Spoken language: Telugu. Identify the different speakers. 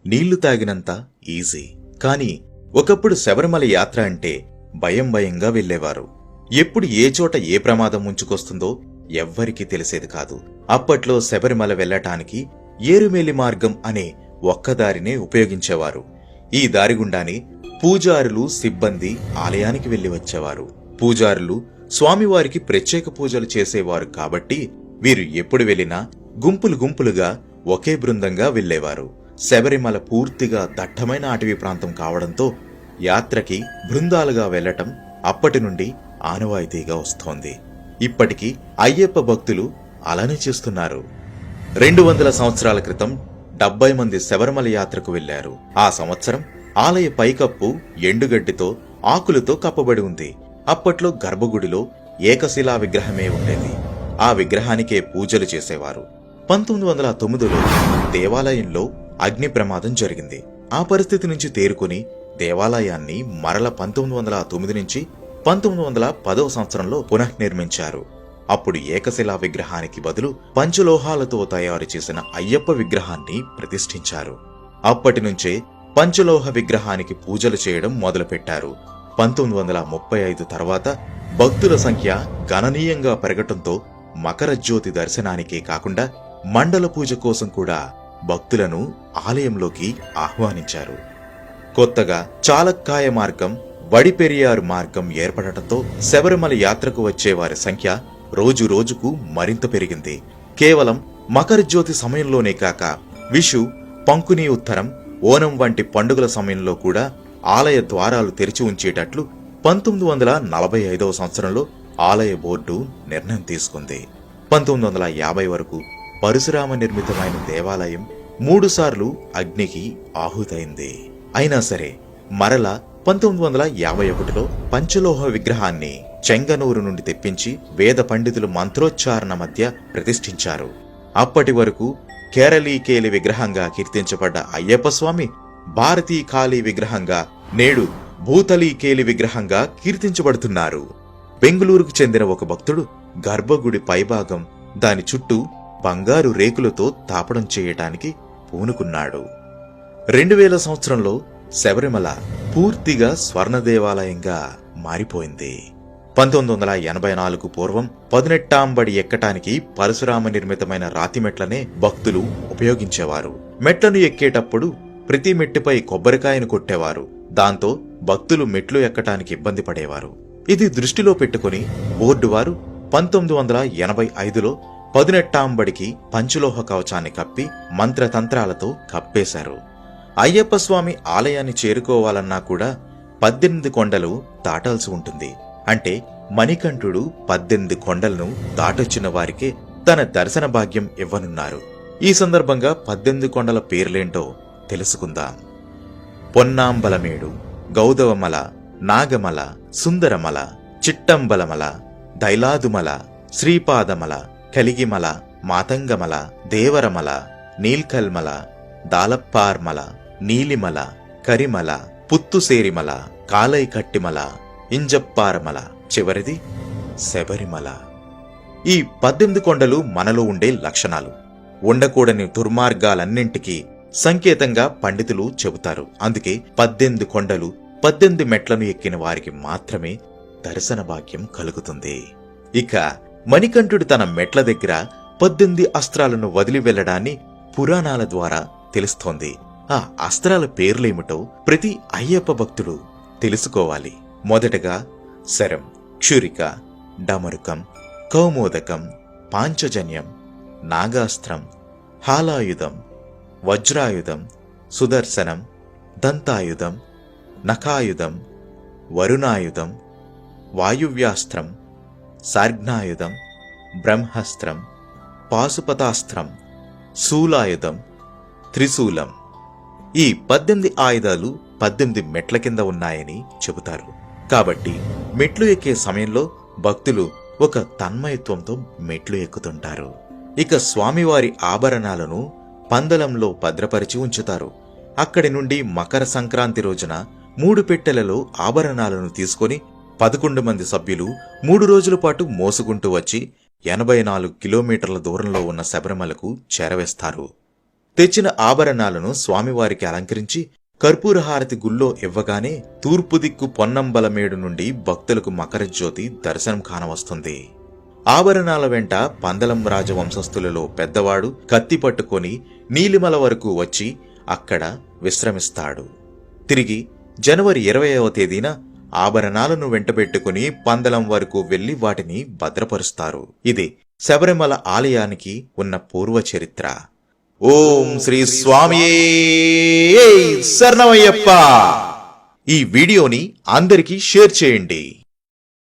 Speaker 1: నీళ్లు తాగినంత ఈజీ. కాని ఒకప్పుడు శబరిమల యాత్ర అంటే భయంగా వెళ్లేవారు. ఎప్పుడు ఏ చోట ఏ ప్రమాదం ముంచుకొస్తుందో ఎవ్వరికీ తెలిసేది కాదు. అప్పట్లో శబరిమల వెళ్లటానికి ఏరుమేలి మార్గం అనే ఒక్కదారినే ఉపయోగించేవారు. ఈ దారిగుండానే పూజారులు, సిబ్బంది ఆలయానికి వెళ్లి వచ్చేవారు. పూజారులు స్వామివారికి ప్రత్యేక పూజలు చేసేవారు కాబట్టి వీరు ఎప్పుడు వెళ్లినా గుంపులుగా ఒకే బృందంగా వెళ్లేవారు. శబరిమల పూర్తిగా దట్టమైన అటవీ ప్రాంతం కావడంతో యాత్రకి బృందాలుగా వెళ్లటం అప్పటి నుండి ఆనవాయితీగా వస్తోంది. ఇప్పటికీ అయ్యప్ప భక్తులు అలానే చేస్తున్నారు. 200 సంవత్సరాల క్రితం 70 మంది శబరిమల యాత్రకు వెళ్లారు. ఆ సంవత్సరం ఆలయ పైకప్పు ఎండుగడ్డితో, ఆకులతో కప్పబడి ఉంది. అప్పట్లో గర్భగుడిలో ఏకశిలా విగ్రహమే ఉండేది. ఆ విగ్రహానికే పూజలు చేసేవారు. 1909లో దేవాలయంలో అగ్ని ప్రమాదం జరిగింది. ఆ పరిస్థితి నుంచి తేరుకుని దేవాలయాన్ని మరల 1909 నుంచి 1910వ సంవత్సరంలో పునఃనిర్మించారు. అప్పుడు ఏకశిలా విగ్రహానికి బదులు పంచలోహాలతో తయారు చేసిన అయ్యప్ప విగ్రహాన్ని ప్రతిష్ఠించారు. అప్పటి నుంచే పంచలోహ విగ్రహానికి పూజలు చేయడం మొదలుపెట్టారు. 1935 తర్వాత భక్తుల సంఖ్య గణనీయంగా పెరగటంతో మకర జ్యోతి దర్శనానికే కాకుండా మండల పూజ కోసం కూడా భక్తులను ఆలయంలోకి ఆహ్వానించారు. కొత్తగా చాలక్కాయ మార్గం, వడిపెరియారు మార్గం ఏర్పడటంతో శబరిమల యాత్రకు వచ్చేవారి సంఖ్య రోజు రోజుకు మరింత పెరిగింది. కేవలం మకర జ్యోతి సమయంలోనే కాక విషు, పంకుని ఉత్తరం, ఓనం వంటి పండుగల సమయంలో కూడా ఆలయ ద్వారాలు తెరిచి ఉంచేటట్లు 1945వ సంవత్సరంలో ఆలయ బోర్డు నిర్ణయం తీసుకుంది. 1950 వరకు పరశురామ నిర్మితమైన దేవాలయం 3 సార్లు అగ్నికి ఆహుతైంది. అయినా సరే మరల 1951లో పంచలోహ విగ్రహాన్ని చెంగనూరు నుండి తెప్పించి వేద పండితులు మంత్రోచ్చారణ మధ్య ప్రతిష్ఠించారు. అప్పటి వరకు కేరళీకేలి విగ్రహంగా కీర్తించబడ్డ అయ్యప్ప స్వామి భారతీ కాళీ విగ్రహంగా, నేడు భూతలీకేలి విగ్రహంగా కీర్తించబడుతున్నారు. బెంగుళూరుకు చెందిన ఒక భక్తుడు గర్భగుడి పైభాగం, దాని చుట్టూ బంగారు రేకులతో తాపడం చేయటానికి పూనుకున్నాడు. 2000 సంవత్సరంలో శబరిమల పూర్తిగా స్వర్ణ దేవాలయంగా మారిపోయింది. 1984 పూర్వం 18 ఎక్కటానికి పరశురామ నిర్మితమైన రాతి మెట్లనే భక్తులు ఉపయోగించేవారు. మెట్లను ఎక్కేటప్పుడు ప్రతి మెట్టిపై కొబ్బరికాయను కొట్టేవారు. దాంతో భక్తులు మెట్లు ఎక్కటానికి ఇబ్బంది పడేవారు. ఇది దృష్టిలో పెట్టుకుని బోర్డు వారు 1985లో 18 పంచలోహ కవచాన్ని కప్పి మంత్రతంత్రాలతో కప్పేశారు. అయ్యప్ప స్వామి ఆలయాన్ని చేరుకోవాలన్నా కూడా 18 కొండలు దాటాల్సి ఉంటుంది. అంటే మణికంఠుడు 18 కొండలను దాటొచ్చిన వారికే తన దర్శన భాగ్యం ఇవ్వనున్నారు. ఈ సందర్భంగా 18 కొండల పేర్లేంటో తెలుసుకుందాం. పొన్నాంబలమేడు, గౌదవమల, నాగమల, సుందరమల, చిట్టంబలమల, దైలాదుమల, శ్రీపాదమల, కలిగిమల, మాతంగమల, దేవరమల, నీల్కల్మల, దాలప్పార్మల, నీలిమల, కరిమల, పుత్తుసేరిమల, కాలైకట్టిమల, ఇంజప్పారమల, చివరిది శబరిమల. ఈ 18 కొండలు మనలో ఉండే లక్షణాలు, ఉండకూడని దుర్మార్గాలన్నింటికీ సంకేతంగా పండితులు చెబుతారు. అందుకే 18 కొండలు, 18 మెట్లను ఎక్కిన వారికి మాత్రమే దర్శన భాగ్యం కలుగుతుంది. ఇక మణికంఠుడు తన మెట్ల దగ్గర 18 అస్త్రాలను వదిలి వెళ్లడాన్ని పురాణాల ద్వారా తెలుస్తోంది. ఆ అస్త్రాల పేర్లేమిటో ప్రతి అయ్యప్ప భక్తుడు తెలుసుకోవాలి. మొదటగా శరం, క్షురిక, డమరుకం, కౌమోదకం, పాంచజన్యం, నాగాస్త్రం, హాలాయుధం, వజ్రాయుధం, సుదర్శనం, దంతాయుధం, నఖాయుధం, వరుణాయుధం, వాయువ్యాస్త్రం, సార్ఘ్నాయుధం, బ్రహ్మాస్త్రం, పాశుపతాస్త్రం, శూలాయుధం, త్రిశూలం. ఈ 18 ఆయుధాలు 18 మెట్ల కింద ఉన్నాయని చెబుతారు. కాబట్టి మెట్లు ఎక్కే సమయంలో భక్తులు ఒక తన్మయత్వంతో మెట్లు ఎక్కుతుంటారు. ఇక స్వామివారి ఆభరణాలను పందలంలో భద్రపరిచి ఉంచుతారు. అక్కడి నుండి మకర సంక్రాంతి రోజున 3 పెట్టెలలో ఆభరణాలను తీసుకుని 11 మంది సభ్యులు 3 రోజుల పాటు మోసుకుంటూ వచ్చి 84 కిలోమీటర్ల దూరంలో ఉన్న శబరిమలకు చేరవేస్తారు. తెచ్చిన ఆభరణాలను స్వామివారికి అలంకరించి కర్పూరహారతి గుళ్ళో ఇవ్వగానే తూర్పు దిక్కు పొన్నంబలమేడు నుండి భక్తులకు మకరజ్యోతి దర్శనం కానవస్తుంది. ఆభరణాల వెంట పందలం రాజవంశస్థులలో పెద్దవాడు కత్తి పట్టుకొని నీలిమల వరకు వచ్చి అక్కడ విశ్రమిస్తాడు. తిరిగి జనవరి 20వ తేదీన ఆభరణాలను వెంటబెట్టుకుని పందలం వరకు వెళ్లి వాటిని భద్రపరుస్తారు. ఇది శబరిమల ఆలయానికి ఉన్న పూర్వ చరిత్ర. ఓం శ్రీ స్వామియే శరణమయ్యప్ప. ఈ వీడియోని అందరికీ షేర్ చేయండి.